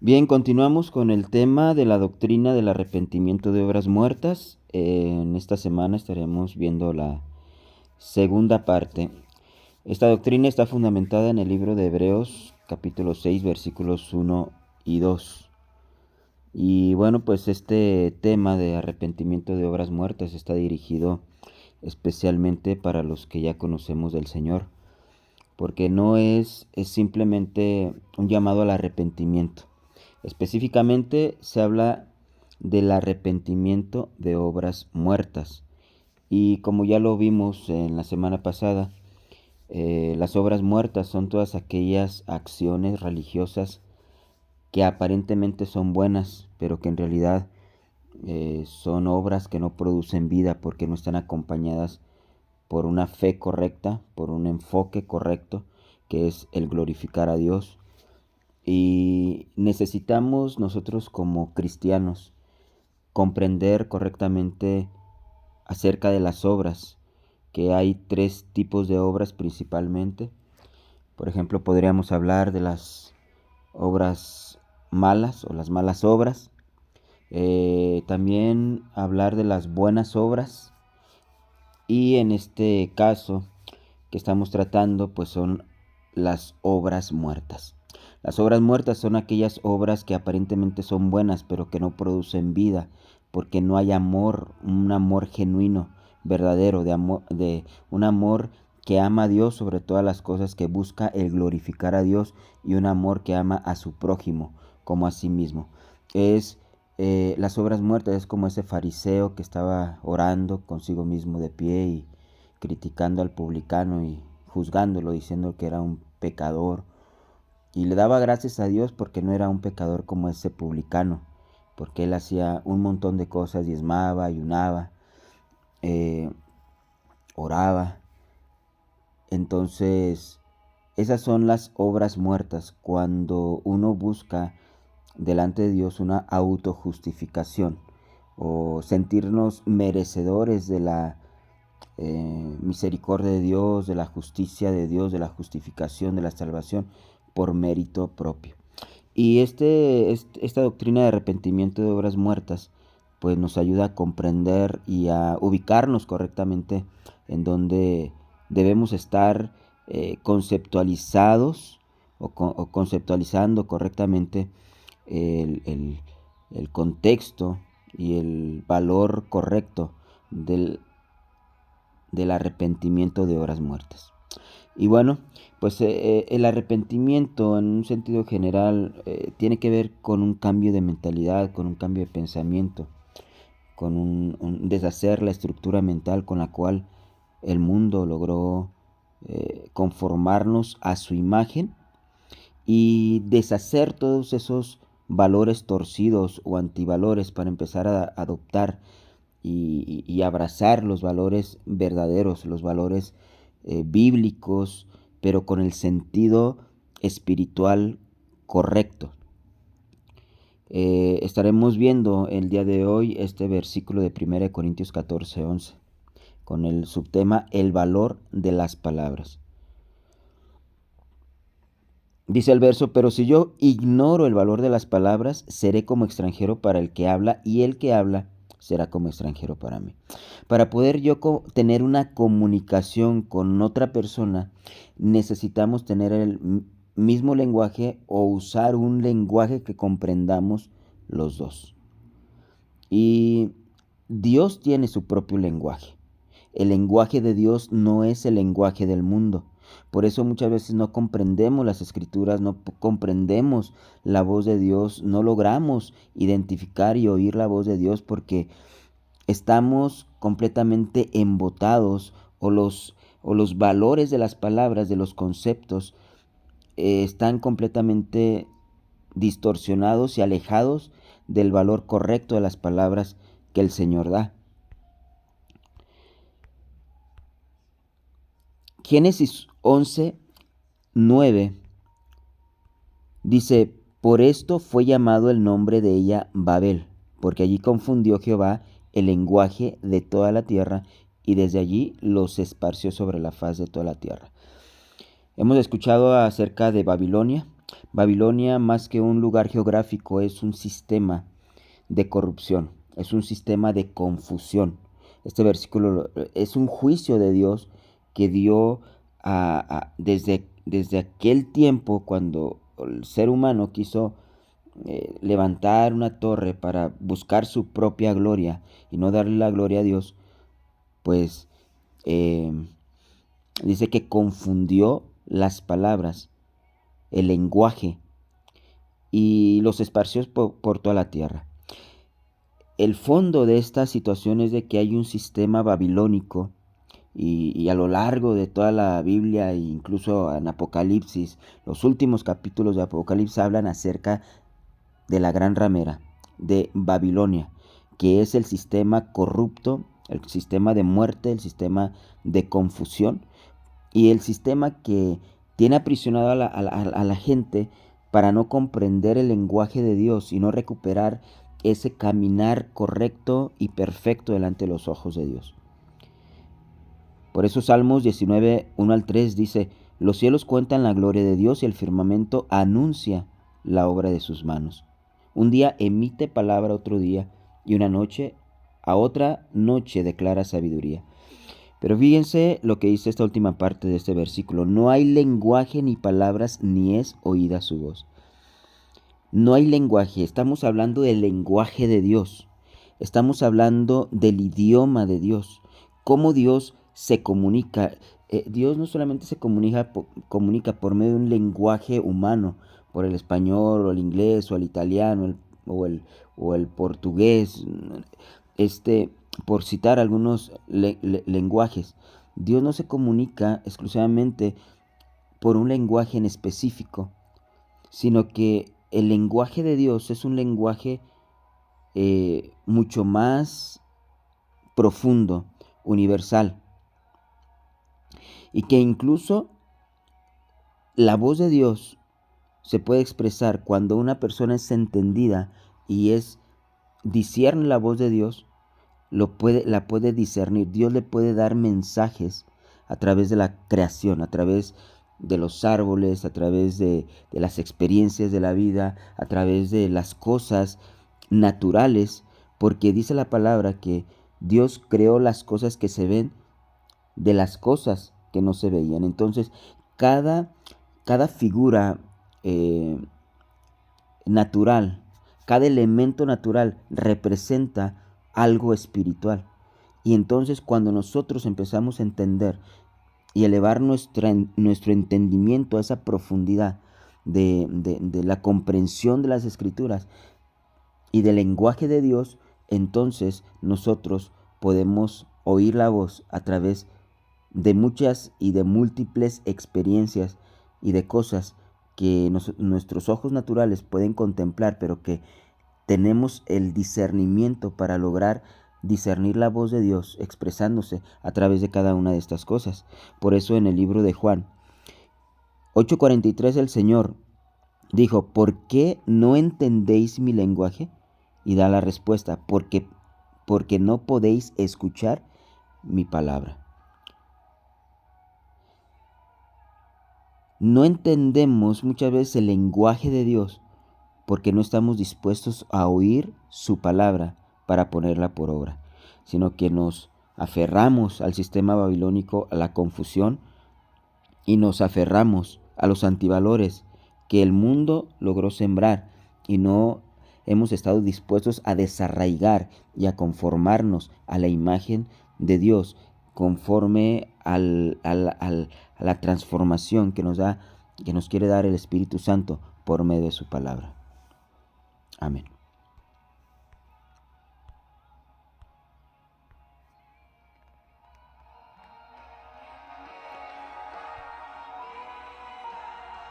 Bien, continuamos con el tema de la doctrina del arrepentimiento de obras muertas. En esta semana estaremos viendo la segunda parte. Esta doctrina está fundamentada en el libro de Hebreos, capítulo 6, versículos 1 y 2. Y bueno, pues este tema de arrepentimiento de obras muertas está dirigido especialmente para los que ya conocemos del Señor, porque no es simplemente un llamado al arrepentimiento. Específicamente se habla del arrepentimiento de obras muertas. Y como ya lo vimos en la semana pasada, las obras muertas son todas aquellas acciones religiosas que aparentemente son buenas, pero que en realidad son obras que no producen vida porque no están acompañadas por una fe correcta, por un enfoque correcto, que es el glorificar a Dios. Y necesitamos nosotros como cristianos comprender correctamente acerca de las obras, que hay tres tipos de obras principalmente. Por ejemplo, podríamos hablar de las obras malas o las malas obras. También hablar de las buenas obras. Y en este caso que estamos tratando, pues son las obras muertas. Las obras muertas son aquellas obras que aparentemente son buenas, pero que no producen vida, porque no hay amor, un amor genuino, verdadero, de un amor que ama a Dios sobre todas las cosas, que busca el glorificar a Dios, y un amor que ama a su prójimo como a sí mismo. Las obras muertas es como ese fariseo que estaba orando consigo mismo de pie y criticando al publicano y juzgándolo, diciendo que era un pecador. Y le daba gracias a Dios porque no era un pecador como ese publicano, porque él hacía un montón de cosas, diezmaba, ayunaba, oraba. Entonces, esas son las obras muertas, cuando uno busca delante de Dios una autojustificación o sentirnos merecedores de la misericordia de Dios, de la justicia de Dios, de la justificación, de la salvación por mérito propio. Y esta doctrina de arrepentimiento de obras muertas pues nos ayuda a comprender y a ubicarnos correctamente en donde debemos estar conceptualizados o conceptualizando correctamente el, el, el contexto y el valor correcto del arrepentimiento de obras muertas. Y bueno, pues el arrepentimiento en un sentido general tiene que ver con un cambio de mentalidad, con un cambio de pensamiento, con un deshacer la estructura mental con la cual el mundo logró conformarnos a su imagen, y deshacer todos esos valores torcidos o antivalores para empezar a adoptar y abrazar los valores verdaderos, los valores bíblicos, pero con el sentido espiritual correcto. Estaremos viendo el día de hoy este versículo de 1 Corintios 14:11, con el subtema El valor de las palabras. Dice el verso: pero si yo ignoro el valor de las palabras, seré como extranjero para el que habla, y el que habla será como extranjero para mí. Para poder yo tener una comunicación con otra persona, necesitamos tener el mismo lenguaje o usar un lenguaje que comprendamos los dos. Y Dios tiene su propio lenguaje. El lenguaje de Dios no es el lenguaje del mundo. Por eso muchas veces no comprendemos las escrituras, no comprendemos la voz de Dios, no logramos identificar y oír la voz de Dios porque estamos completamente embotados, o los valores de las palabras, de los conceptos, están completamente distorsionados y alejados del valor correcto de las palabras que el Señor da. Génesis 11:9 dice: por esto fue llamado el nombre de ella Babel, porque allí confundió Jehová el lenguaje de toda la tierra, y desde allí los esparció sobre la faz de toda la tierra. Hemos escuchado acerca de Babilonia, Babilonia, más que un lugar geográfico, es un sistema de corrupción, es un sistema de confusión. Este versículo es un juicio de Dios que dio desde aquel tiempo, cuando el ser humano quiso levantar una torre para buscar su propia gloria y no darle la gloria a Dios, pues eh, dice que confundió las palabras, el lenguaje, y los esparció por toda la tierra. El fondo de esta situación es de que hay un sistema babilónico, y a lo largo de toda la Biblia e incluso en Apocalipsis, los últimos capítulos de Apocalipsis hablan acerca de la gran ramera, de Babilonia, que es el sistema corrupto, el sistema de muerte, el sistema de confusión y el sistema que tiene aprisionado a la gente para no comprender el lenguaje de Dios y no recuperar ese caminar correcto y perfecto delante de los ojos de Dios. Por eso Salmos 19, 1 al 3 dice: los cielos cuentan la gloria de Dios y el firmamento anuncia la obra de sus manos. Un día emite palabra a otro día, y una noche a otra noche declara sabiduría. Pero fíjense lo que dice esta última parte de este versículo: no hay lenguaje ni palabras, ni es oída su voz. No hay lenguaje, estamos hablando del lenguaje de Dios, estamos hablando del idioma de Dios, cómo Dios se comunica. Dios no solamente se comunica por medio de un lenguaje humano, por el español o el inglés o el italiano o el portugués, por citar algunos lenguajes. Dios no se comunica exclusivamente por un lenguaje en específico, sino que el lenguaje de Dios es un lenguaje mucho más profundo, universal, y que incluso la voz de Dios se puede expresar cuando una persona es entendida y discierne la voz de Dios, la puede discernir. Dios le puede dar mensajes a través de la creación, a través de los árboles, a través de las experiencias de la vida, a través de las cosas naturales, porque dice la palabra que Dios creó las cosas que se ven de las cosas que no se veían. Entonces, cada figura natural, cada elemento natural representa algo espiritual. Y entonces, cuando nosotros empezamos a entender y elevar nuestro entendimiento a esa profundidad de la comprensión de las Escrituras y del lenguaje de Dios, entonces nosotros podemos oír la voz a través de muchas y de múltiples experiencias y de cosas que nuestros ojos naturales pueden contemplar, pero que tenemos el discernimiento para lograr discernir la voz de Dios expresándose a través de cada una de estas cosas. Por eso en el libro de Juan 8:43 el Señor dijo: ¿por qué no entendéis mi lenguaje? Y da la respuesta: porque no podéis escuchar mi palabra. No entendemos muchas veces el lenguaje de Dios porque no estamos dispuestos a oír su palabra para ponerla por obra, sino que nos aferramos al sistema babilónico, a la confusión, y nos aferramos a los antivalores que el mundo logró sembrar, y no hemos estado dispuestos a desarraigar y a conformarnos a la imagen de Dios, conforme a la transformación que nos quiere dar el Espíritu Santo por medio de su palabra. Amén.